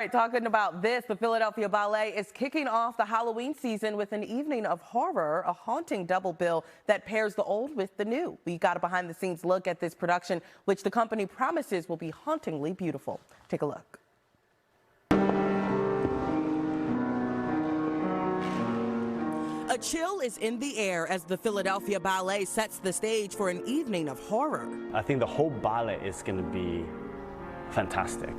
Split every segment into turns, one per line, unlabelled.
Right, talking about this, the Philadelphia Ballet is kicking off the Halloween season with an evening of horror, a haunting double bill that pairs the old with the new. We got a behind-the-scenes look at this production, which the company promises will be hauntingly beautiful. Take a look. A chill is in the air as the Philadelphia Ballet sets the stage for an evening of horror.
I think the whole ballet is going to be fantastic.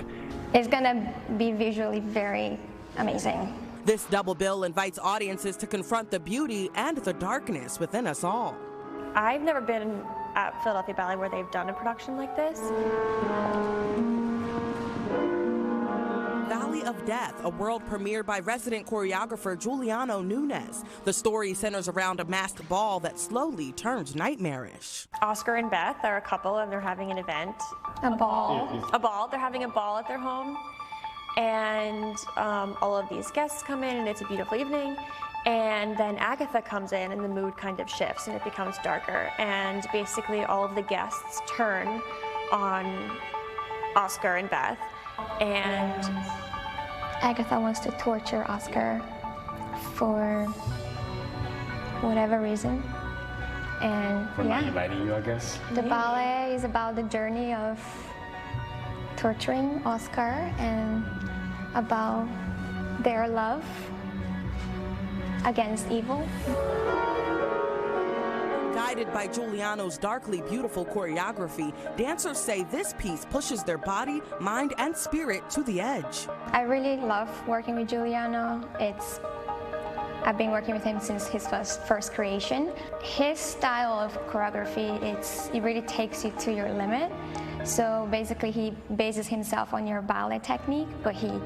It's going to be visually very amazing.
This double bill invites audiences to confront the beauty and the darkness within us all.
I've never been at Philadelphia Ballet where they've done a production like this.
Valley of Death, a world premiere by resident choreographer Giuliano Nunes. The story centers around a masked ball that slowly turns nightmarish.
Oscar and Beth are a couple and they're having an event.
A ball.
A ball. They're having a ball at their home. And all of these guests come in and it's a beautiful evening. And then Agatha comes in and the mood kind of shifts and it becomes darker. And basically all of the guests turn on Oscar and Beth. And
Agatha wants to torture Oscar for whatever reason. And
For not inviting you, I guess.
The ballet is about the journey of torturing Oscar and about their love against evil.
Guided by Giuliano's darkly beautiful choreography, dancers say this piece pushes their body, mind, and spirit to the edge.
I really love working with Giuliano. I've been working with him since his first creation. His style of choreography, it really takes you to your limit. So basically he bases himself on your ballet technique, but he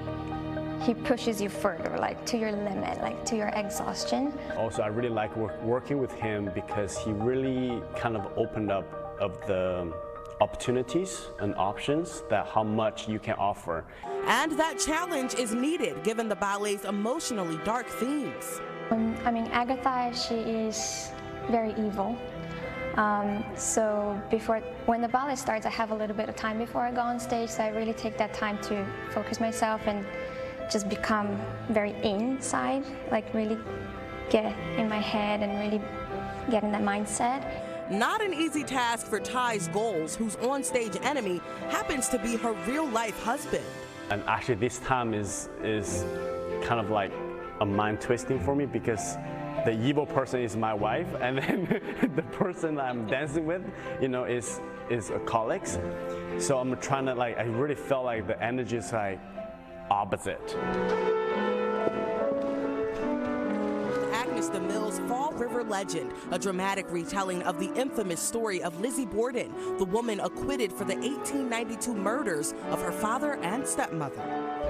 pushes you further, like to your limit, like to your exhaustion.
Also, I really like working with him because he really kind of opened up of the opportunities and options that how much you can offer.
And that challenge is needed given the ballet's emotionally dark themes.
I mean, Agatha, she is very evil. So when the ballet starts, I have a little bit of time before I go on stage, so I really take that time to focus myself and just become very inside, like really get in my head and really get in that mindset.
Not an easy task for Ty's Goals, whose on-stage enemy happens to be her real-life husband.
And actually this time is kind of like a mind twisting for me because the evil person is my wife and then the person I'm dancing with, you know, is a colleague. So I'm trying to I really felt like the energy is like opposite.
The Mills Fall River Legend, a dramatic retelling of the infamous story of Lizzie Borden, the woman acquitted for the 1892 murders of her father and stepmother.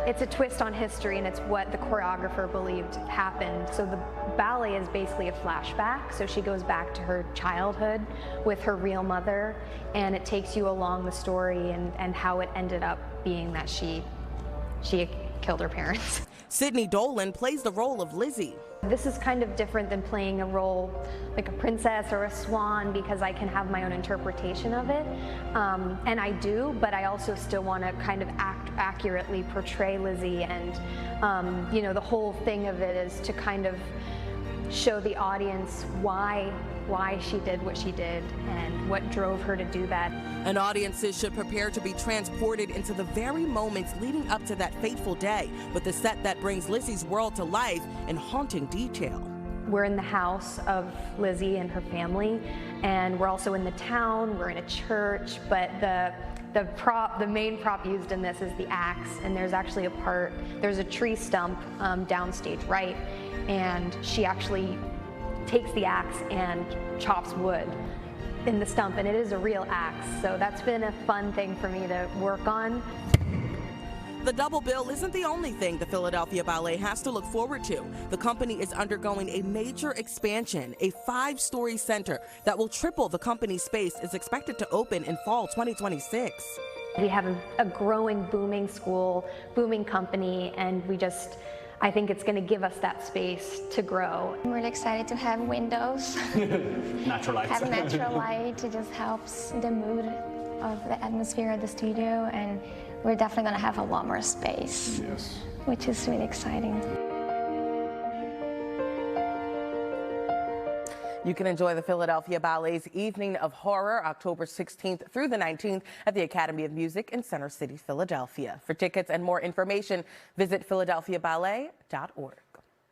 It's a twist on history and it's what the choreographer believed happened. So the ballet is basically a flashback. So she goes back to her childhood with her real mother and it takes you along the story and how it ended up being that she killed her parents.
Sydney Dolan plays the role of Lizzie.
This is kind of different than playing a role like a princess or a swan because I can have my own interpretation of it. And I do, but I also still want to kind of accurately portray Lizzie and, you know, the whole thing of it is to kind of show the audience why she did what she did and what drove her to do that.
And audiences should prepare to be transported into the very moments leading up to that fateful day with a set that brings Lizzie's world to life in haunting detail.
We're in the house of Lizzie and her family, and we're also in the town, we're in a church, but the main prop used in this is the axe, and there's actually there's a tree stump downstage right, and she actually takes the axe and chops wood in the stump, and it is a real axe, so that's been a fun thing for me to work on.
The double bill isn't the only thing the Philadelphia Ballet has to look forward to. The company is undergoing a major expansion. A 5-story center that will triple the company's space is expected to open in fall 2026.
We have a growing, booming school, booming company, and I think it's going to give us that space to grow.
I'm really excited to have windows.
Natural light.
Have natural light. It just helps the mood of the atmosphere of the studio, and we're definitely going to have a lot more space, which is really exciting.
You can enjoy the Philadelphia Ballet's Evening of Horror October 16th through the 19th at the Academy of Music in Center City, Philadelphia. For tickets and more information, visit philadelphiaballet.org.